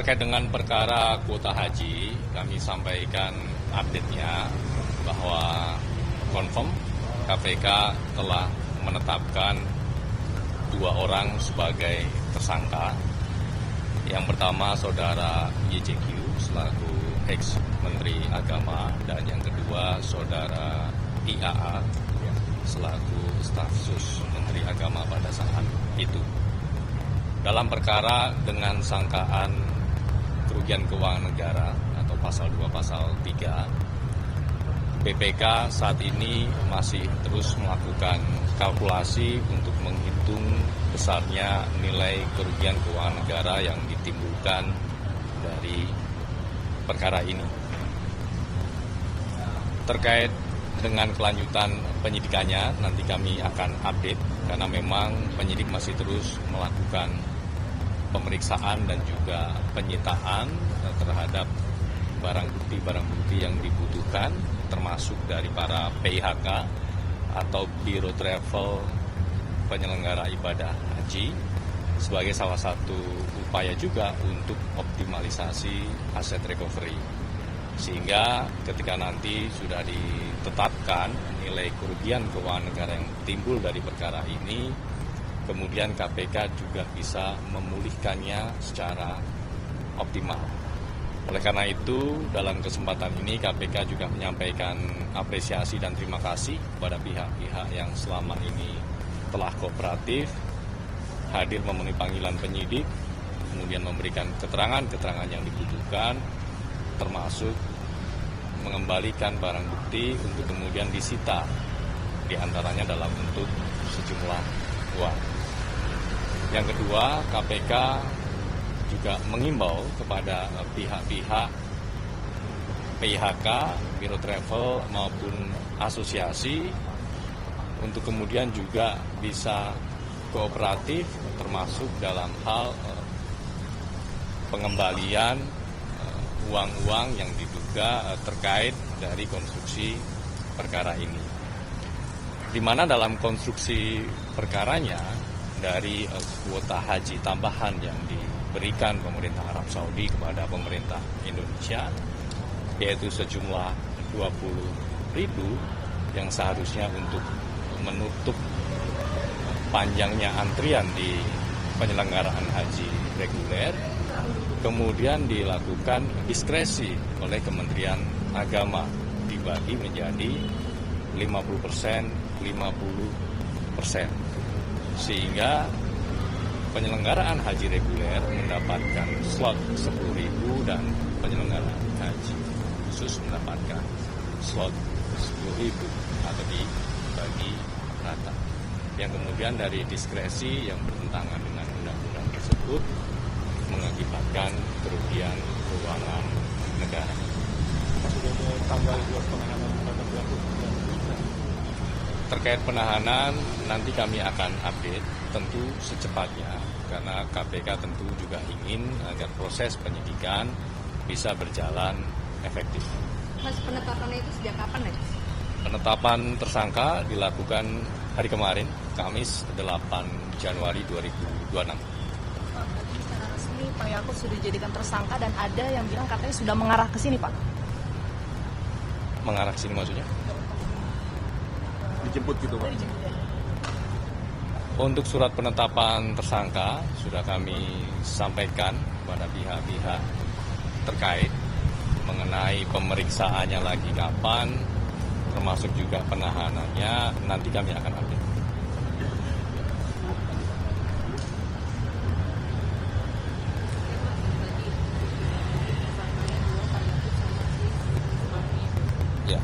Terkait dengan perkara kuota haji, kami sampaikan update-nya bahwa confirm KPK telah menetapkan 2 orang sebagai tersangka. Yang pertama saudara YJQ selaku ex-Menteri Agama, dan yang kedua saudara IAA selaku staf sus Menteri Agama pada saat itu. Dalam perkara dengan sangkaan kerugian keuangan negara atau pasal 2 pasal 3, BPK saat ini masih terus melakukan kalkulasi untuk menghitung besarnya nilai kerugian keuangan negara yang ditimbulkan dari perkara ini. Terkait dengan kelanjutan penyidikannya, nanti kami akan update karena memang penyidik masih terus melakukan pemeriksaan dan juga penyitaan terhadap barang bukti yang dibutuhkan, termasuk dari para PIHK atau Biro Travel penyelenggara ibadah haji, sebagai salah satu upaya juga untuk optimalisasi aset recovery. Sehingga ketika nanti sudah ditetapkan nilai kerugian keuangan negara yang timbul dari perkara ini, kemudian KPK juga bisa memulihkannya secara optimal. Oleh karena itu, dalam kesempatan ini KPK juga menyampaikan apresiasi dan terima kasih kepada pihak-pihak yang selama ini telah kooperatif, hadir memenuhi panggilan penyidik, kemudian memberikan keterangan-keterangan yang dibutuhkan, termasuk mengembalikan barang bukti untuk kemudian disita, diantaranya dalam bentuk sejumlah uang. Yang kedua, KPK juga mengimbau kepada pihak-pihak PIHK, Biro Travel maupun asosiasi untuk kemudian juga bisa kooperatif, termasuk dalam hal pengembalian uang-uang yang diduga terkait dari konstruksi perkara ini. Di mana dalam konstruksi perkaranya dari kuota haji tambahan yang diberikan pemerintah Arab Saudi kepada pemerintah Indonesia, yaitu sejumlah 20.000 yang seharusnya untuk menutup panjangnya antrian di penyelenggaraan haji reguler, kemudian dilakukan diskresi oleh Kementerian Agama, dibagi menjadi 50%, 50%. Sehingga penyelenggaraan haji reguler mendapatkan slot 10.000 dan penyelenggaraan haji khusus mendapatkan slot 10.000 atau dibagi rata. Yang kemudian dari diskresi yang bertentangan dengan undang-undang tersebut mengakibatkan kerugian keuangan negara. Sudah ada tanggal 2 penahanan pada pelaku. Terkait penahanan, nanti kami akan update tentu secepatnya, karena KPK tentu juga ingin agar proses penyidikan bisa berjalan efektif. Mas, penetapannya itu sejak kapan ya? Penetapan tersangka dilakukan hari kemarin, Kamis 8 Januari 2026. Secara resmi Pak Yakut sudah dijadikan tersangka dan ada yang bilang katanya sudah mengarah ke sini, Pak. Mengarah ke sini maksudnya? Dijemput gitu, Pak. Untuk surat penetapan tersangka sudah kami sampaikan kepada pihak-pihak terkait mengenai pemeriksaannya lagi kapan, termasuk juga penahanannya, nanti kami akan update. Ya,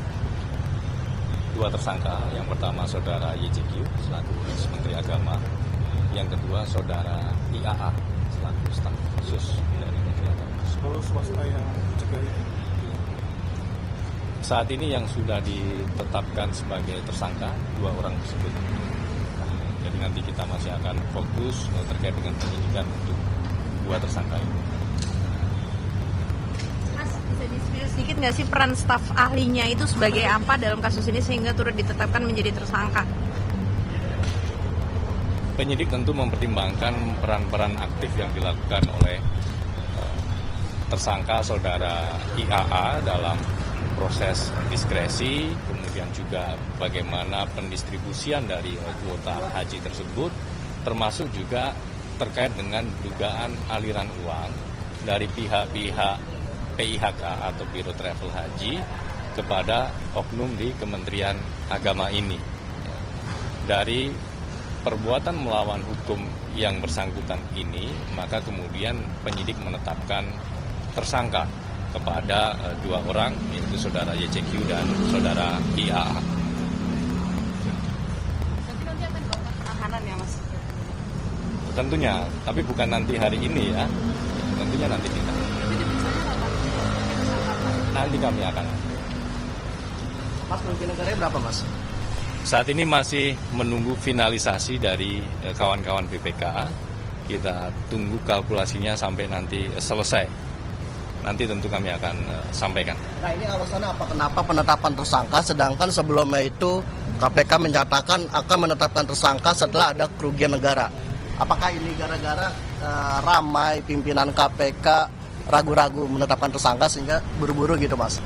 2 tersangka, yang pertama saudara YJQ selaku Menteri Agama, yang kedua saudara IAA selaku staf khusus dari Menteri Agama. Kalau swasta yang mencegah itu? Saat ini yang sudah ditetapkan sebagai tersangka 2 orang tersebut. Jadi nanti kita masih akan fokus terkait dengan penyidikan untuk 2 tersangka ini. Mas, bisa di-spill sedikit nggak sih peran staf ahlinya itu sebagai apa dalam kasus ini sehingga turut ditetapkan menjadi tersangka? Penyidik tentu mempertimbangkan peran-peran aktif yang dilakukan oleh tersangka saudara IAA dalam proses diskresi, kemudian juga bagaimana pendistribusian dari kuota haji tersebut, termasuk juga terkait dengan dugaan aliran uang dari pihak-pihak PIHK atau Biro Travel Haji kepada oknum di Kementerian Agama ini. Dari perbuatan melawan hukum yang bersangkutan ini, maka kemudian penyidik menetapkan tersangka kepada dua orang, yaitu saudara YCQ dan saudara IAA. Berarti nanti akan dilakukan penahanan ya Mas? Tentunya, tapi bukan nanti hari ini ya. Tentunya nanti kita. Itu diperiksanya kapan? Nanti kami akan. Mas, kerugian negaranya berapa, Mas? Saat ini masih menunggu finalisasi dari kawan-kawan BPK. Kita tunggu kalkulasinya sampai nanti selesai. Nanti tentu kami akan sampaikan. Nah, ini alasannya apa? Kenapa penetapan tersangka, sedangkan sebelumnya itu KPK menyatakan akan menetapkan tersangka setelah ada kerugian negara. Apakah ini gara-gara ramai pimpinan KPK ragu-ragu menetapkan tersangka sehingga buru-buru gitu, Mas?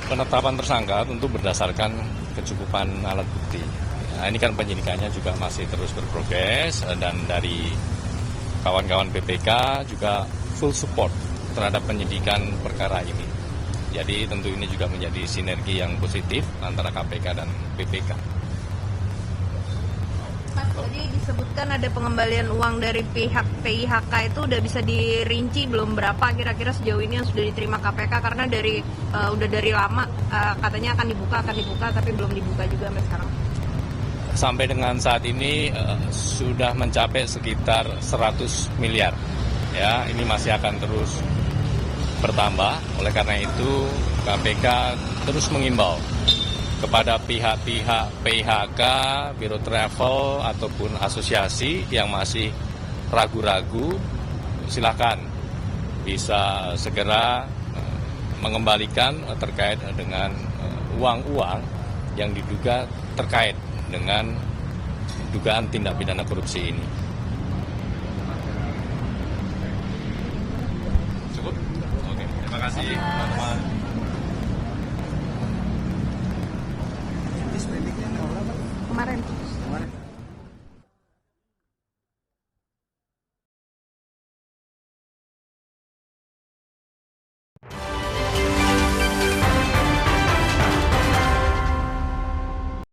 Penetapan tersangka tentu berdasarkan kecukupan alat bukti. Nah, ini kan penyidikannya juga masih terus berprogres dan dari kawan-kawan BPK juga full support terhadap penyidikan perkara ini. Jadi tentu ini juga menjadi sinergi yang positif antara KPK dan BPK. Mas, tadi disebutkan ada pengembalian uang dari pihak PIHK, itu udah bisa dirinci belum berapa kira-kira sejauh ini yang sudah diterima KPK, karena udah dari lama katanya akan dibuka tapi belum dibuka juga sampai sekarang. Sampai dengan saat ini sudah mencapai sekitar 100 miliar. Ya, ini masih akan terus bertambah. Oleh karena itu KPK terus mengimbau kepada pihak-pihak PIHK, Biro Travel, ataupun asosiasi yang masih ragu-ragu, silakan bisa segera mengembalikan terkait dengan uang-uang yang diduga terkait dengan dugaan tindak pidana korupsi ini. Cukup? Oke, terima kasih teman-teman.